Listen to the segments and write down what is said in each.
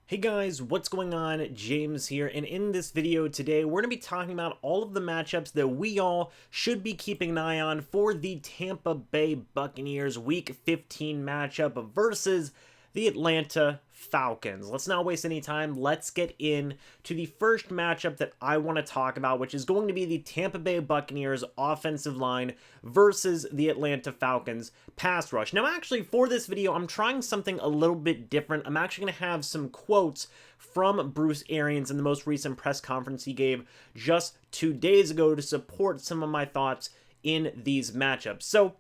Hey guys, what's going on? James here, and in this video today, we're going to be talking about all of the matchups that we all should be keeping an eye on for the Tampa Bay Buccaneers Week 15 matchup versus the Atlanta Falcons. Let's not waste any time. Let's get in to the first matchup that I want to talk about, which is going to be the Tampa Bay Buccaneers offensive line versus the Atlanta Falcons pass rush. Now, actually, for this video, I'm trying something a little bit different. I'm actually going to have some quotes from Bruce Arians in the most recent press conference he gave just 2 days ago to support some of my thoughts in these matchups. So,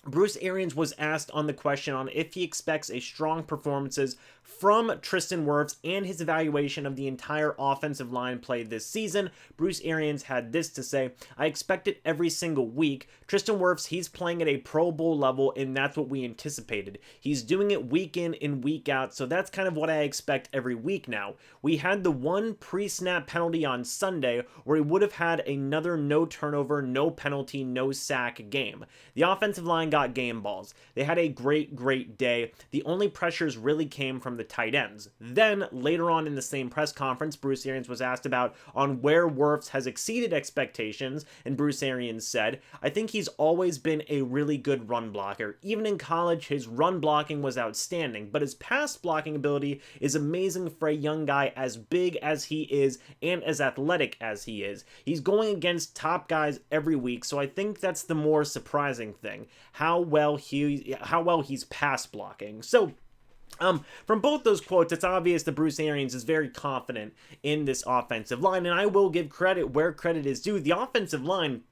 Bruce Arians was asked on the question on if he expects a strong performances from Tristan Wirfs and his evaluation of the entire offensive line play this season. Bruce Arians had this to say: "I expect it every single week. Tristan Wirfs, he's playing at a Pro Bowl level, and that's what we anticipated. He's doing it week in and week out, so that's kind of what I expect every week now. We had the one pre-snap penalty on Sunday where he would have had another no turnover, no penalty, no sack game. The offensive line got game balls. They had a great day. The only pressures really came from the tight ends." Then, later on in the same press conference, Bruce Arians was asked about on where Wirfs has exceeded expectations, and Bruce Arians said, "I think he's always been a really good run blocker. Even in college, his run blocking was outstanding, but his pass blocking ability is amazing for a young guy as big as he is and as athletic as he is. He's going against top guys every week, so I think that's the more surprising thing, how well he's pass blocking." So, from both those quotes, it's obvious that Bruce Arians is very confident in this offensive line, and I will give credit where credit is due. The offensive line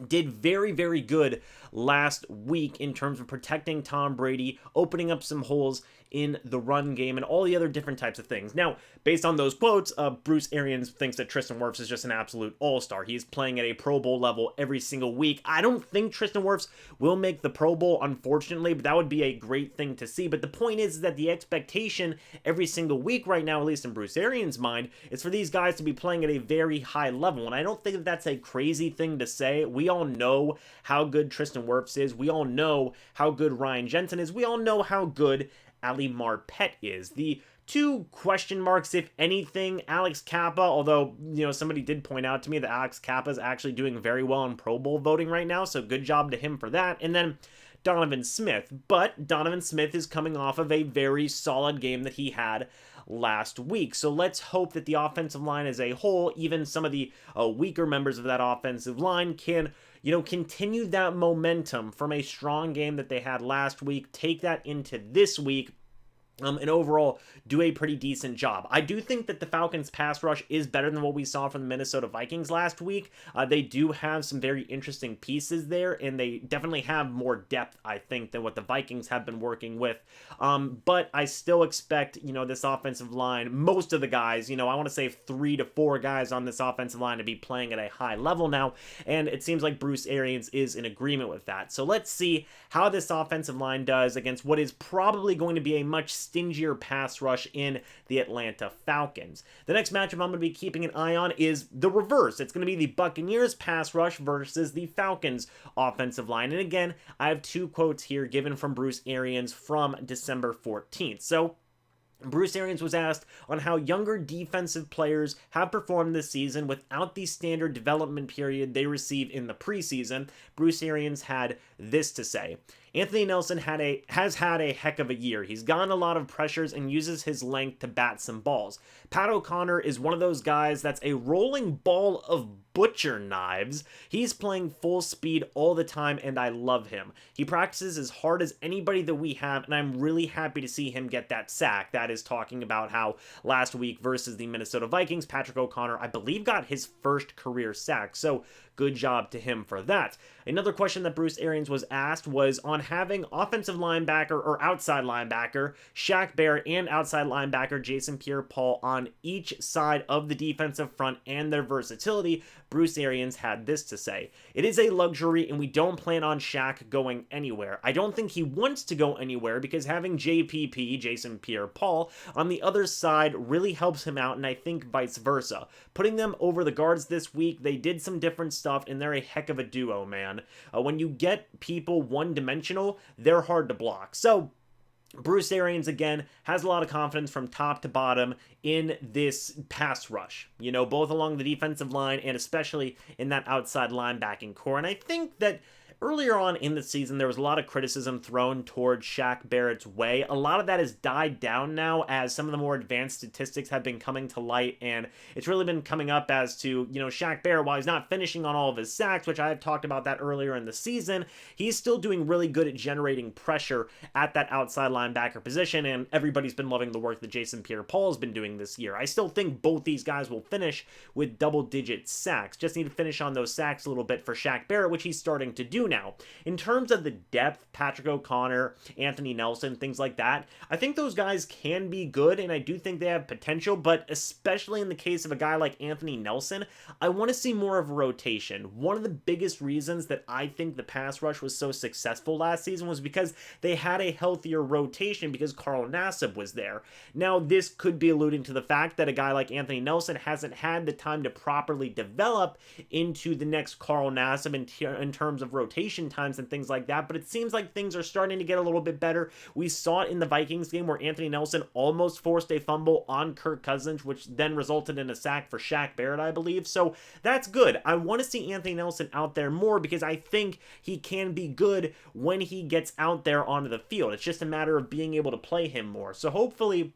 did very good last week in terms of protecting Tom Brady, opening up some holes in the run game, and all the other different types of things. Now, based on those quotes, Bruce Arians thinks that Tristan Wirfs is just an absolute all-star. He's playing at a Pro Bowl level every single week. I don't think Tristan Wirfs will make the Pro Bowl, unfortunately, but that would be a great thing to see. But the point is that the expectation every single week right now, at least in Bruce Arians' mind, is for these guys to be playing at a very high level, and I don't think that that's a crazy thing to say. We all know how good Tristan Wirfs is. We all know how good Ryan Jensen is. We all know how good Ali Marpet is. The two question marks, if anything, Alex Kappa, although, somebody did point out to me that Alex Kappa is actually doing very well in Pro Bowl voting right now, so good job to him for that. And then Donovan Smith. But Donovan Smith is coming off of a very solid game that he had last week. So let's hope that the offensive line as a whole, even some of the weaker members of that offensive line, can continue that momentum from a strong game that they had last week, take that into this week, and overall do a pretty decent job. I do think that the Falcons pass rush is better than what we saw from the Minnesota Vikings last week. They do have some very interesting pieces there, and they definitely have more depth, I think, than what the Vikings have been working with. But I still expect, this offensive line, most of the guys, I want to say 3 to 4 guys on this offensive line to be playing at a high level now, and it seems like Bruce Arians is in agreement with that. So let's see how this offensive line does against what is probably going to be a much stingier pass rush in the Atlanta Falcons. The next matchup I'm going to be keeping an eye on is the reverse. It's going to be the Buccaneers pass rush versus the Falcons offensive line. And again, I have 2 quotes here given from Bruce Arians from December 14th. So, Bruce Arians was asked on how younger defensive players have performed this season without the standard development period they receive in the preseason. Bruce Arians had this to say: "Anthony Nelson has had a heck of a year. He's gotten a lot of pressures and uses his length to bat some balls. Pat O'Connor is one of those guys that's a rolling ball of butcher knives. He's playing full speed all the time, and I love him. He practices as hard as anybody that we have, and I'm really happy to see him get that sack." That is talking about how last week versus the Minnesota Vikings, Patrick O'Connor, I believe, got his first career sack. So good job to him for that. Another question that Bruce Arians was asked was on having offensive linebacker or outside linebacker Shaq Barrett and outside linebacker Jason Pierre-Paul on each side of the defensive front and their versatility. Bruce Arians had this to say: "It is a luxury, and we don't plan on Shaq going anywhere. I don't think he wants to go anywhere because having JPP, Jason Pierre-Paul, on the other side really helps him out, and I think vice versa. Putting them over the guards this week, they did some different stuff, and they're a heck of a duo, man. When you get people one-dimensional, they're hard to block." So, Bruce Arians, again, has a lot of confidence from top to bottom in this pass rush, both along the defensive line and especially in that outside linebacking core. And I think that earlier on in the season, there was a lot of criticism thrown towards Shaq Barrett's way. A lot of that has died down now as some of the more advanced statistics have been coming to light, and it's really been coming up as to, Shaq Barrett, while he's not finishing on all of his sacks, which I had talked about that earlier in the season, he's still doing really good at generating pressure at that outside linebacker position, and everybody's been loving the work that Jason Pierre-Paul has been doing this year. I still think both these guys will finish with double-digit sacks. Just need to finish on those sacks a little bit for Shaq Barrett, which he's starting to do now. In terms of the depth, Patrick O'Connor, Anthony Nelson, things like that, I think those guys can be good, and I do think they have potential, but especially in the case of a guy like Anthony Nelson, I want to see more of a rotation. One of the biggest reasons that I think the pass rush was so successful last season was because they had a healthier rotation because Carl Nassib was there. Now, this could be alluding to the fact that a guy like Anthony Nelson hasn't had the time to properly develop into the next Carl Nassib in terms of rotation times and things like that, but it seems like things are starting to get a little bit better. We saw it in the Vikings game where Anthony Nelson almost forced a fumble on Kirk Cousins, which then resulted in a sack for Shaq Barrett, I believe. So that's good. I want to see Anthony Nelson out there more because I think he can be good when he gets out there onto the field. It's just a matter of being able to play him more. So hopefully,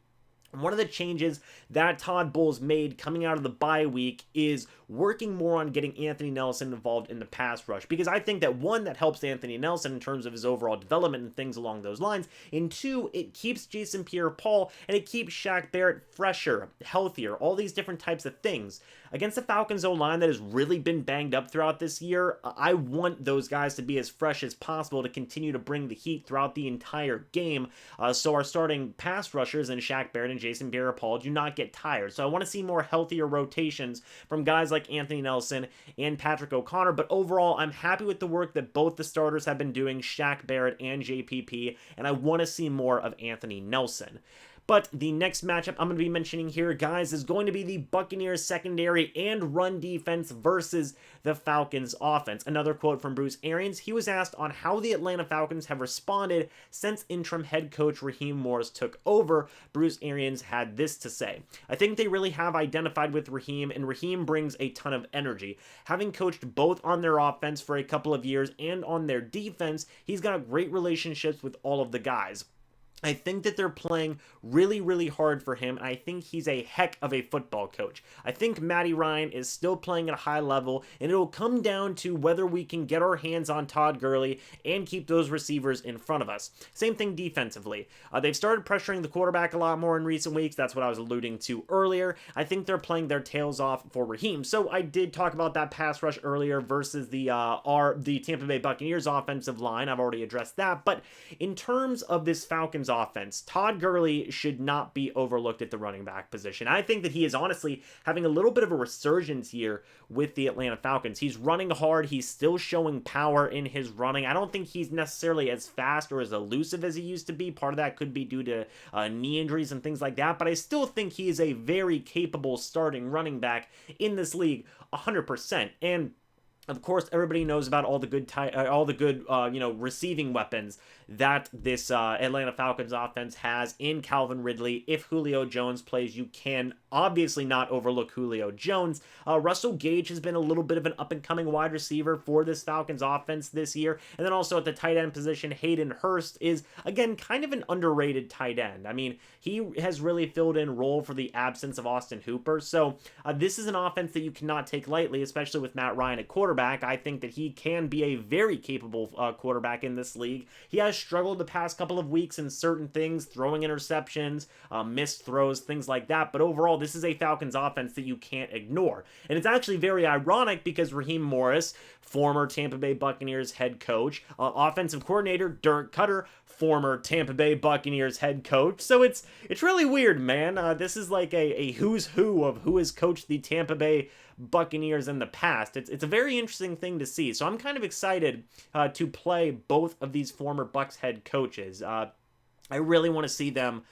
one of the changes that Todd Bowles made coming out of the bye week is working more on getting Anthony Nelson involved in the pass rush, because I think that, one, that helps Anthony Nelson in terms of his overall development and things along those lines, and two, it keeps Jason Pierre-Paul and it keeps Shaq Barrett fresher, healthier, all these different types of things. Against the Falcons O-line that has really been banged up throughout this year, I want those guys to be as fresh as possible to continue to bring the heat throughout the entire game, so our starting pass rushers in Shaq Barrett and Jason Pierre-Paul do not get tired. So I want to see more healthier rotations from guys like Anthony Nelson and Patrick O'Connor, but overall, I'm happy with the work that both the starters have been doing, Shaq Barrett and JPP, and I want to see more of Anthony Nelson. But the next matchup I'm going to be mentioning here, guys, is going to be the Buccaneers secondary and run defense versus the Falcons offense. Another quote from Bruce Arians. He was asked on how the Atlanta Falcons have responded since interim head coach Raheem Morris took over. Bruce Arians had this to say. I think they really have identified with Raheem, and Raheem brings a ton of energy. Having coached both on their offense for a couple of years and on their defense, he's got great relationships with all of the guys. I think that they're playing really, really hard for him, and I think he's a heck of a football coach. I think Matty Ryan is still playing at a high level, and it'll come down to whether we can get our hands on Todd Gurley and keep those receivers in front of us. Same thing defensively. They've started pressuring the quarterback a lot more in recent weeks. That's what I was alluding to earlier. I think they're playing their tails off for Raheem. So I did talk about that pass rush earlier versus the Tampa Bay Buccaneers offensive line. I've already addressed that, but in terms of this Falcons offense, Todd Gurley should not be overlooked at the running back position. I think that he is honestly having a little bit of a resurgence here with the Atlanta Falcons. He's running hard. He's still showing power in his running. I don't think he's necessarily as fast or as elusive as he used to be. Part of that could be due to knee injuries and things like that, but I still think he is a very capable starting running back in this league 100%. And of course, everybody knows about all the good, receiving weapons that this Atlanta Falcons offense has in Calvin Ridley. If Julio Jones plays, you can obviously not overlook Julio Jones. Russell Gage has been a little bit of an up-and-coming wide receiver for this Falcons offense this year. And then also at the tight end position, Hayden Hurst is, again, kind of an underrated tight end. I mean, he has really filled in role for the absence of Austin Hooper. So this is an offense that you cannot take lightly, especially with Matt Ryan at quarterback. I think that he can be a very capable quarterback in this league. He has struggled the past couple of weeks in certain things, throwing interceptions, missed throws, things like that. But overall, this is a Falcons offense that you can't ignore. And it's actually very ironic because Raheem Morris, former Tampa Bay Buccaneers head coach, offensive coordinator Dirk Cutter, former Tampa Bay Buccaneers head coach. So it's really weird, man. This is like a who's who of who has coached the Tampa Bay Buccaneers in the past. It's a very interesting thing to see. So I'm kind of excited to play both of these former Bucs head coaches. I really want to see them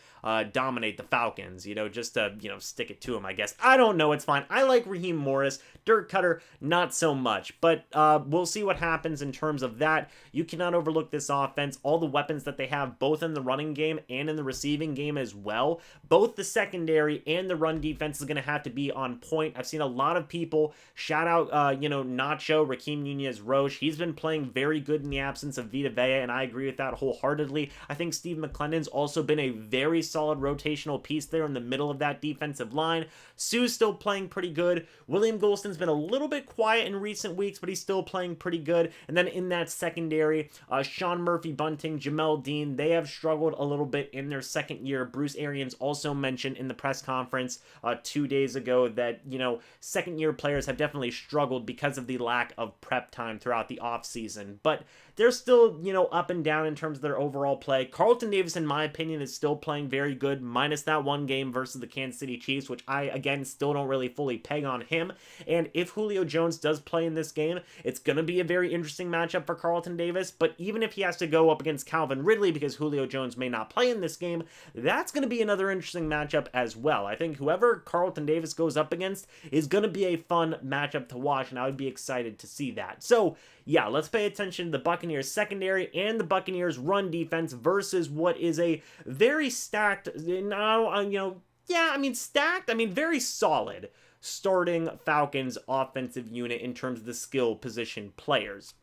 dominate the Falcons, just to, stick it to them, I guess. I don't know. It's fine. I like Raheem Morris. Dirk Cutter, not so much. But we'll see what happens in terms of that. You cannot overlook this offense. All the weapons that they have, both in the running game and in the receiving game as well. Both the secondary and the run defense is going to have to be on point. I've seen a lot of people shout out, Nacho, Raheem Nunez-Roche. He's been playing very good in the absence of Vita Vea, and I agree with that wholeheartedly. I think Steve McClendon's also been a very solid rotational piece there in the middle of that defensive line. Sue's still playing pretty good. William Golston's been a little bit quiet in recent weeks, but he's still playing pretty good. And then in that secondary, Sean Murphy-Bunting, Jamel Dean, they have struggled a little bit in their second year. Bruce Arians also mentioned in the press conference 2 days ago that, second-year players have definitely struggled because of the lack of prep time throughout the offseason. But they're still, up and down in terms of their overall play. Carlton Davis, in my opinion, is still playing very good, minus that one game versus the Kansas City Chiefs, which I, again, still don't really fully peg on him. And if Julio Jones does play in this game, it's going to be a very interesting matchup for Carlton Davis. But even if he has to go up against Calvin Ridley because Julio Jones may not play in this game, that's going to be another interesting matchup as well. I think whoever Carlton Davis goes up against is going to be a fun matchup to watch, and I would be excited to see that. So, yeah, let's pay attention to the Buccaneers secondary and the Buccaneers run defense versus what is a very stacked, very solid starting Falcons offensive unit in terms of the skill position players.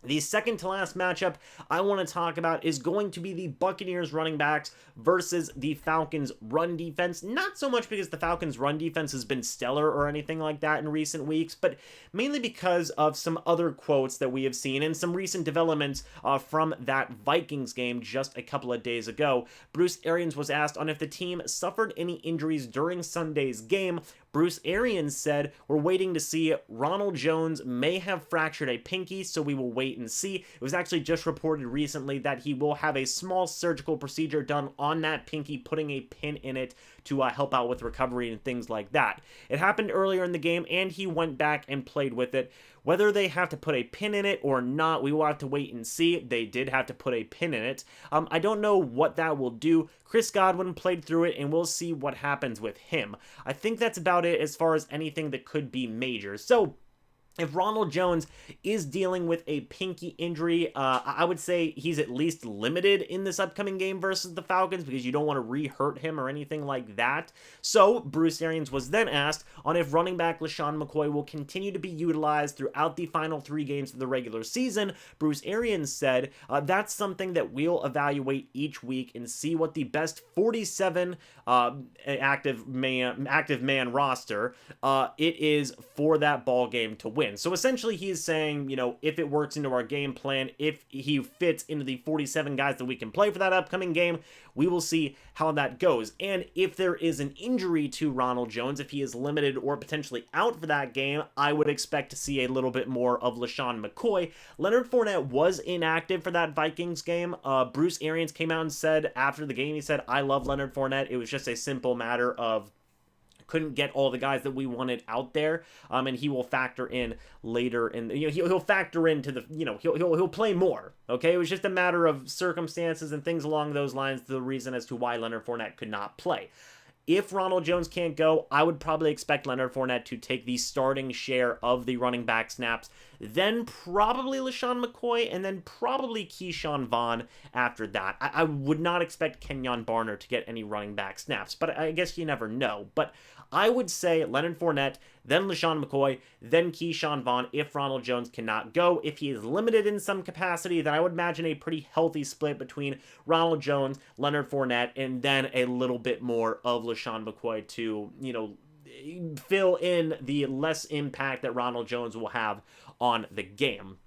The second to last matchup I want to talk about is going to be the Buccaneers running backs versus the Falcons run defense. Not so much because the Falcons run defense has been stellar or anything like that in recent weeks, but mainly because of some other quotes that we have seen and some recent developments from that Vikings game just a couple of days ago. Bruce Arians was asked on if the team suffered any injuries during Sunday's game. Bruce Arians said, "We're waiting to see. Ronald Jones may have fractured a pinky, so we will wait and see." It was actually just reported recently that he will have a small surgical procedure done on that pinky, putting a pin in it to help out with recovery and things like that. It happened earlier in the game, and he went back and played with it. Whether they have to put a pin in it or not, we will have to wait and see. They did have to put a pin in it. I don't know what that will do. Chris Godwin played through it, and we'll see what happens with him. I think that's about it as far as anything that could be major. So, if Ronald Jones is dealing with a pinky injury, I would say he's at least limited in this upcoming game versus the Falcons because you don't want to re-hurt him or anything like that. So Bruce Arians was then asked on if running back Lashawn Mccoy will continue to be utilized throughout the final 3 games of the regular season. Bruce Arians said, that's something that we'll evaluate each week and see what the best 47 active man roster it is for that ball game to win. So essentially he's saying, if it works into our game plan, if he fits into the 47 guys that we can play for that upcoming game, we will see how that goes. And if there is an injury to Ronald Jones, if he is limited or potentially out for that game, I would expect to see a little bit more of Lashawn Mccoy. Leonard Fournette was inactive for that Vikings game. Bruce Arians came out and said after the game, he said, "I love Leonard Fournette. It was just a simple matter of couldn't get all the guys that we wanted out there, and he will factor in later, and he'll factor into the he'll play more. Okay, it was just a matter of circumstances and things along those lines. The reason as to why Leonard Fournette could not play. If Ronald Jones can't go, I would probably expect Leonard Fournette to take the starting share of the running back snaps, then probably Lashawn McCoy, and then probably Keyshawn Vaughn after that. I would not expect Kenyon Barner to get any running back snaps, but I guess you never know. But I would say Leonard Fournette, then Lashawn McCoy, then Keyshawn Vaughn if Ronald Jones cannot go. If he is limited in some capacity, then I would imagine a pretty healthy split between Ronald Jones, Leonard Fournette, and then a little bit more of Lashawn McCoy to, fill in the less impact that Ronald Jones will have on the game.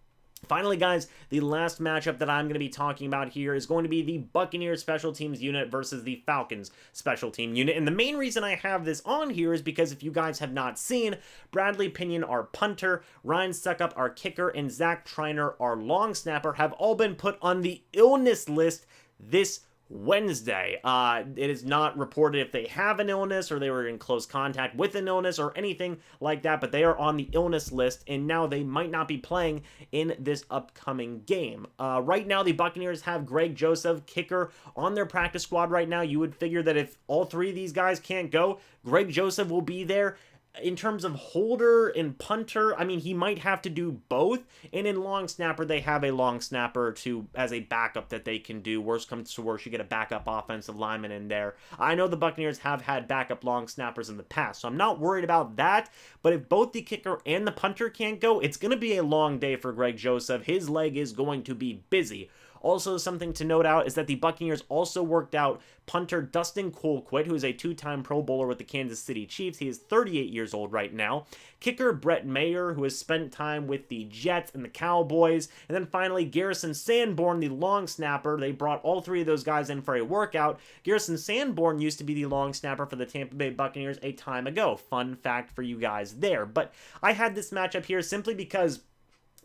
Finally, guys, the last matchup that I'm going to be talking about here is going to be the Buccaneers special teams unit versus the Falcons special team unit. And the main reason I have this on here is because if you guys have not seen, Bradley Pinion, our punter, Ryan Suckup, our kicker, and Zach Triner, our long snapper, have all been put on the illness list this Wednesday. It is not reported if they have an illness or they were in close contact with an illness or anything like that, but they are on the illness list, and now they might not be playing in this upcoming game. Right now, the Buccaneers have Greg Joseph, kicker, on their practice squad right now. You would figure that if all three of these guys can't go, Greg Joseph will be there. In terms of holder and punter, I mean, he might have to do both. And in long snapper, they have a long snapper as a backup that they can do. Worst comes to worst, you get a backup offensive lineman in there. I know the Buccaneers have had backup long snappers in the past, so I'm not worried about that. But if both the kicker and the punter can't go, it's going to be a long day for Greg Joseph. His leg is going to be busy. Also, something to note out is that the Buccaneers also worked out punter Dustin Colquitt, who is a two-time Pro Bowler with the Kansas City Chiefs. He is 38 years old right now. Kicker Brett Mayer, who has spent time with the Jets and the Cowboys. And then finally, Garrison Sanborn, the long snapper. They brought all three of those guys in for a workout. Garrison Sanborn used to be the long snapper for the Tampa Bay Buccaneers a time ago. Fun fact for you guys there. But I had this matchup here simply because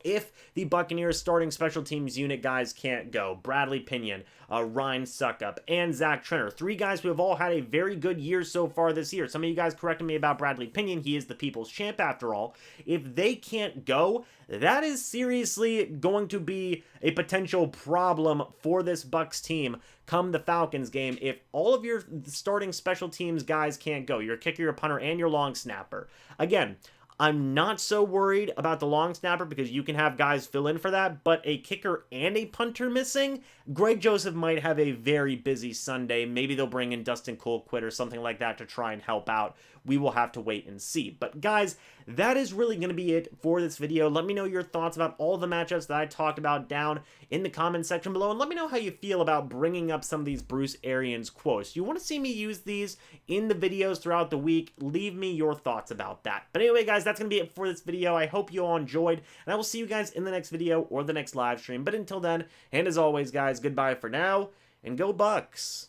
if the Buccaneers starting special teams unit guys can't go, Bradley Pinion, Ryan Suckup, and Zach Trenner, three guys who have all had a very good year so far this year. Some of you guys corrected me about Bradley Pinion. He is the people's champ after all. If they can't go, that is seriously going to be a potential problem for this Bucs team come the Falcons game if all of your starting special teams guys can't go. Your kicker, your punter, and your long snapper. Again, I'm not so worried about the long snapper because you can have guys fill in for that, but a kicker and a punter missing, Greg Joseph might have a very busy Sunday. Maybe they'll bring in Dustin Colquitt or something like that to try and help out. We will have to wait and see. But guys, that is really going to be it for this video. Let me know your thoughts about all the matchups that I talked about down in the comment section below, and let me know how you feel about bringing up some of these Bruce Arians quotes. Do you want to see me use these in the videos throughout the week? Leave me your thoughts about that. But anyway, guys, that's going to be it for this video. I hope you all enjoyed, and I will see you guys in the next video or the next live stream. But until then, and as always, guys, goodbye for now, and go Bucs!